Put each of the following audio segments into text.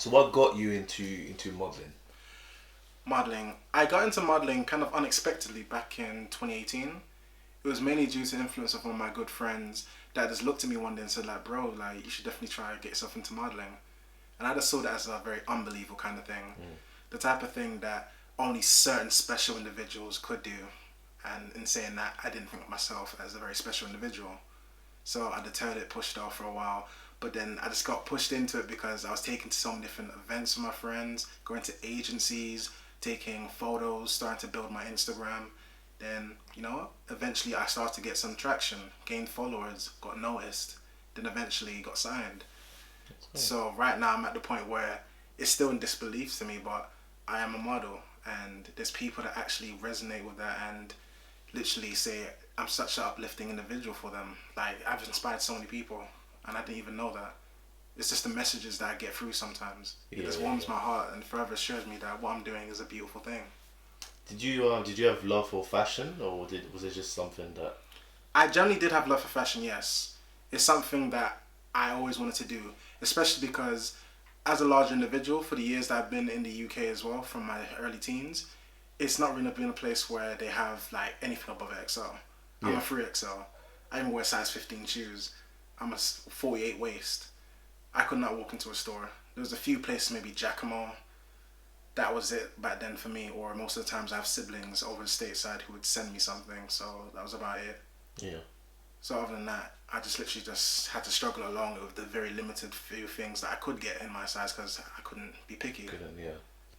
So what got you into modeling? Modeling. I got into modeling kind of unexpectedly back in 2018. It was mainly due to the influence of one of my good friends that just looked at me one day and said like, bro, like you should definitely try to get yourself into modeling. And I just saw that as a very unbelievable kind of thing. The type of thing that only certain special individuals could do. And in saying that, I didn't think of myself as a very special individual. So I deterred it, pushed it off for a while. But then I just got pushed into it because I was taken to so many different events with my friends, going to agencies, taking photos, starting to build my Instagram. Then, eventually I started to get some traction, gained followers, got noticed, then eventually got signed. So right now I'm at the point where it's still in disbelief to me, but I am a model and there's people that actually resonate with that and literally say I'm such an uplifting individual for them. Like I've inspired so many people and I didn't even know that. It's just the messages that I get through sometimes. It just warms my heart and forever assures me that what I'm doing is a beautiful thing. Did you have love for fashion, or was it just something that? I generally did have love for fashion, yes. It's something that I always wanted to do, especially because as a larger individual, for the years that I've been in the UK as well, from my early teens, it's not really been a place where they have like anything above XL. I'm a 3XL. I even wear size 15 shoes. I'm a 48 waist. I could not walk into a store. There was a few places, maybe Giacomo. That was it back then for me. Or most of the times I have siblings over the stateside who would send me something. So that was about it. Yeah. So other than that, I just literally just had to struggle along with the very limited few things that I could get in my size because I couldn't be picky. Yeah.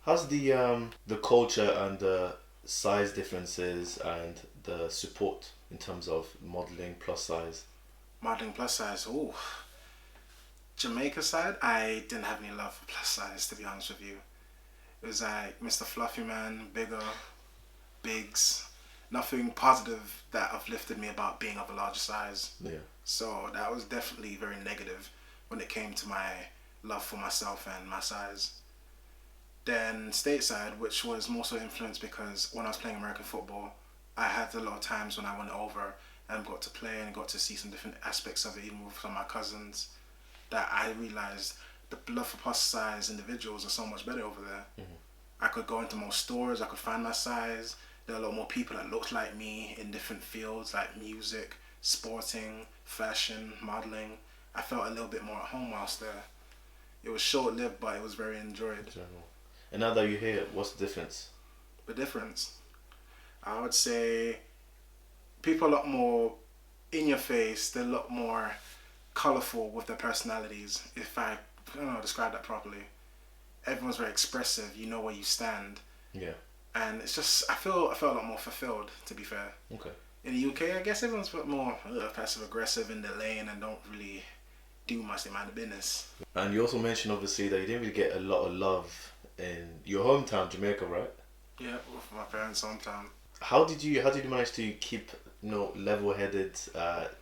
How's the culture and the size differences and the support in terms of modeling plus size? Modeling plus size, ooh. Jamaica side, I didn't have any love for plus size, to be honest with you. It was like Mr. Fluffy Man, bigger, bigs. Nothing positive that uplifted me about being of a larger size. Yeah. So that was definitely very negative when it came to my love for myself and my size. Then stateside, which was more so influenced because when I was playing American football, I had a lot of times when I went over and got to play and got to see some different aspects of it, even with some of my cousins, that I realized the love for plus size individuals are so much better over there. I could go into more stores, I could find my size. There are a lot more people that looked like me in different fields like music, sporting, fashion, modeling. I felt a little bit more at home whilst there. It was short-lived, but it was very enjoyed. And now that you're here, what's the difference? The difference? I would say people are a lot more in your face. They're a lot more colourful with their personalities, if I don't know, describe that properly. Everyone's very expressive. You know where you stand. Yeah. And it's just, I felt a lot more fulfilled, to be fair. Okay. In the UK, I guess everyone's a bit more passive aggressive in their lane and don't really do much. They mind the business. And you also mentioned obviously that you didn't really get a lot of love in your hometown, Jamaica, right? Yeah, with my parents' hometown. How did you manage to keep level-headed,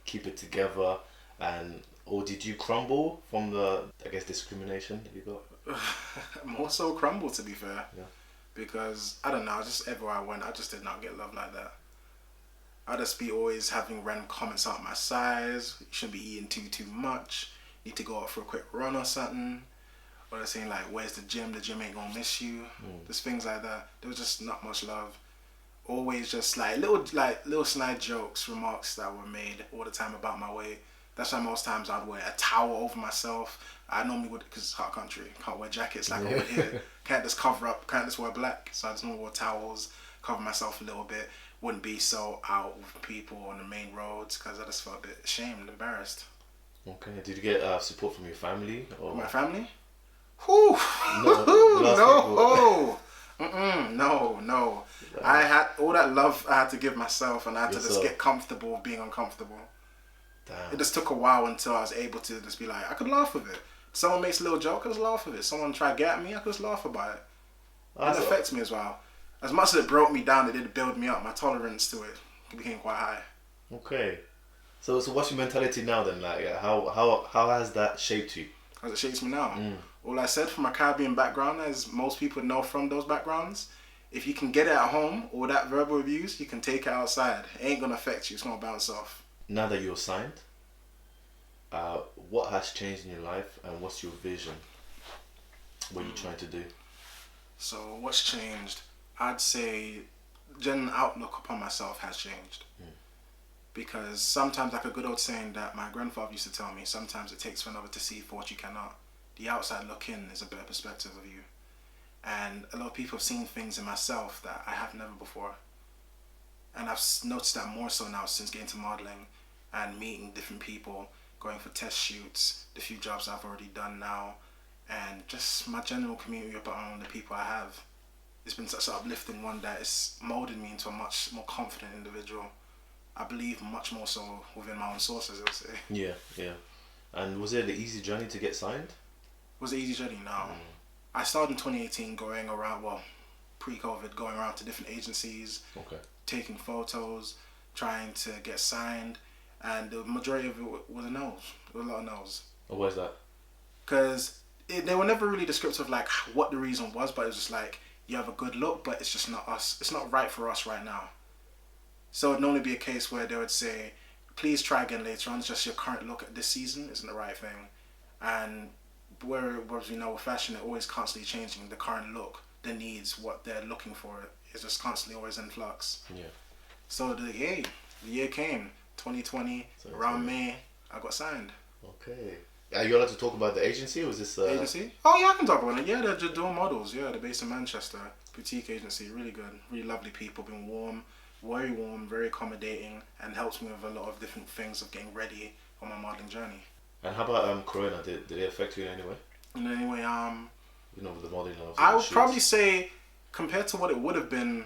keep it together, or did you crumble from the discrimination that you got? More so crumble, to be fair. Yeah. Because I don't know, just everywhere I went, I just did not get love like that. I'd just be always having random comments about my size. You shouldn't be eating too much. Need to go out for a quick run or something. Or they're saying like, where's the gym? The gym ain't gonna miss you. Just things like that. There was just not much love. Always just little snide jokes, remarks that were made all the time about my weight. That's why most times I'd wear a towel over myself. I normally would, because it's hot country, can't wear jackets like over here. Can't just cover up, can't just wear black. So I just normally wore towels, cover myself a little bit. Wouldn't be so out with people on the main roads because I just felt a bit ashamed, embarrassed. Okay. Did you get support from your family? Or? My family? Whew. No. I had all that love I had to give myself and I had to just get comfortable with being uncomfortable. Damn. It just took a while until I was able to just be like, I could laugh with it. Someone makes a little joke, I could just laugh with it. Someone try to get at me, I could just laugh about it. It affects me as well. As much as it broke me down, it did build me up. My tolerance to it became quite high. Okay. So what's your mentality now then? Like, how has that shaped you? As it shapes me now. All I said, from a Caribbean background, as most people know from those backgrounds, if you can get it at home, or that verbal abuse, you can take it outside. It ain't gonna affect you. It's gonna bounce off. Now that you're signed, what has changed in your life and what's your vision? What are you trying to do? So what's changed? I'd say general outlook upon myself has changed. Because sometimes, like a good old saying that my grandfather used to tell me, sometimes it takes for another to see for what you cannot. The outside look in is a better perspective of you. And a lot of people have seen things in myself that I have never before. And I've noticed that more so now since getting to modeling and meeting different people, going for test shoots, the few jobs I've already done now, and just my general community around the people I have. It's been such an uplifting one that it's molded me into a much more confident individual. I believe much more so within my own sources, I would say. Yeah, yeah. And was it an easy journey to get signed? Was it an easy journey? No. I started in 2018 going around, pre-COVID, going around to different agencies, taking photos, trying to get signed, and the majority of it was a no's. There was a lot of no's. Oh, why is that? Because they were never really descriptive like what the reason was, but it was just like, you have a good look, but it's just not us. It's not right for us right now. So it'd normally be a case where they would say, please try again later on. It's just your current look at this season isn't the right thing. And whereas we know with fashion, it's always constantly changing. The current look, the needs, what they're looking for is just constantly always in flux. Yeah. So the year came, 2020, around May, I got signed. Okay. Are you allowed to talk about the agency, or was this... Agency? Oh yeah, I can talk about it. Yeah, they're doing models. Yeah, they're based in Manchester. Boutique agency, really good. Really lovely people, been very warm, very accommodating, and helps me with a lot of different things of getting ready on my modelling journey. And how about Corona? Did it affect you in any way? In any way, you know, with the modelling. I would probably say, compared to what it would have been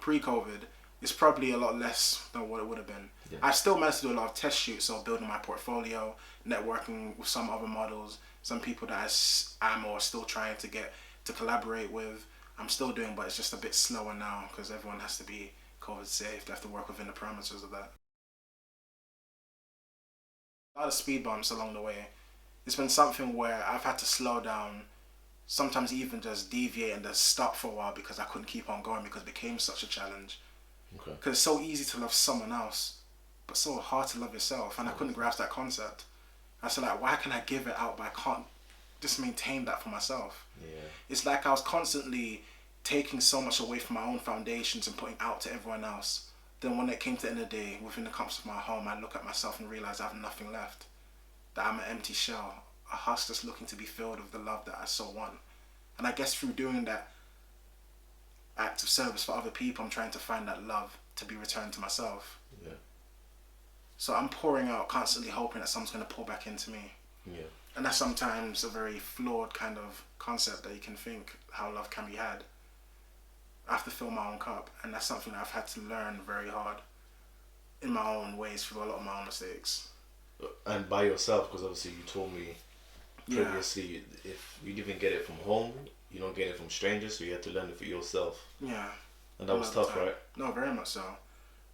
pre-COVID, it's probably a lot less than what it would have been. Yeah. I still managed to do a lot of test shoots, so building my portfolio, networking with some other models, some people that I'm or still trying to get to collaborate with. I'm still doing, but it's just a bit slower now because everyone has to be COVID safe. They have to work within the parameters of that. A lot of speed bumps along the way. It's been something where I've had to slow down, sometimes even just deviate and just stop for a while because I couldn't keep on going because it became such a challenge. Okay. Because it's so easy to love someone else, but so hard to love yourself, and I couldn't grasp that concept. I said, like, why can I give it out, but I can't just maintain that for myself? Yeah. It's like I was constantly taking so much away from my own foundations and putting out to everyone else. Then when it came to the end of the day, within the comfort of my home, I look at myself and realize I have nothing left. That I'm an empty shell, a husk that's looking to be filled with the love that I so want. And I guess through doing that act of service for other people, I'm trying to find that love to be returned to myself. Yeah. So I'm pouring out, constantly hoping that someone's going to pour back into me. Yeah. And that's sometimes a very flawed kind of concept that you can think how love can be had. I have to fill my own cup, and that's something that I've had to learn very hard in my own ways through a lot of my own mistakes. And by yourself, because obviously you told me previously, if you didn't get it from home, you don't get it from strangers, so you had to learn it for yourself. Yeah. And that was tough, right? No, very much so.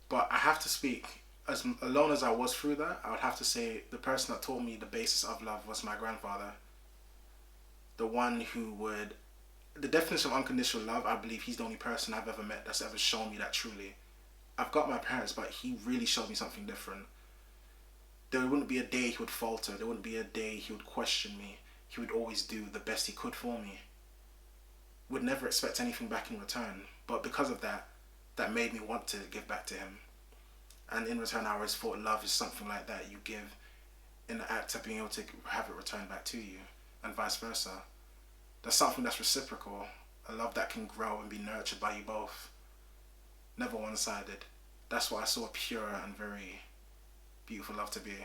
But I have to speak, as alone as I was through that, I would have to say the person that taught me the basis of love was my grandfather. The one who would... The definition of unconditional love, I believe he's the only person I've ever met that's ever shown me that truly. I've got my parents, but he really showed me something different. There wouldn't be a day he would falter. There wouldn't be a day he would question me. He would always do the best he could for me. Would never expect anything back in return. But because of that, that made me want to give back to him. And in return, I always thought love is something like that. You give in the act of being able to have it returned back to you, and vice versa. That's something that's reciprocal. A love that can grow and be nurtured by you both. Never one-sided. That's what I saw pure and very beautiful love to be.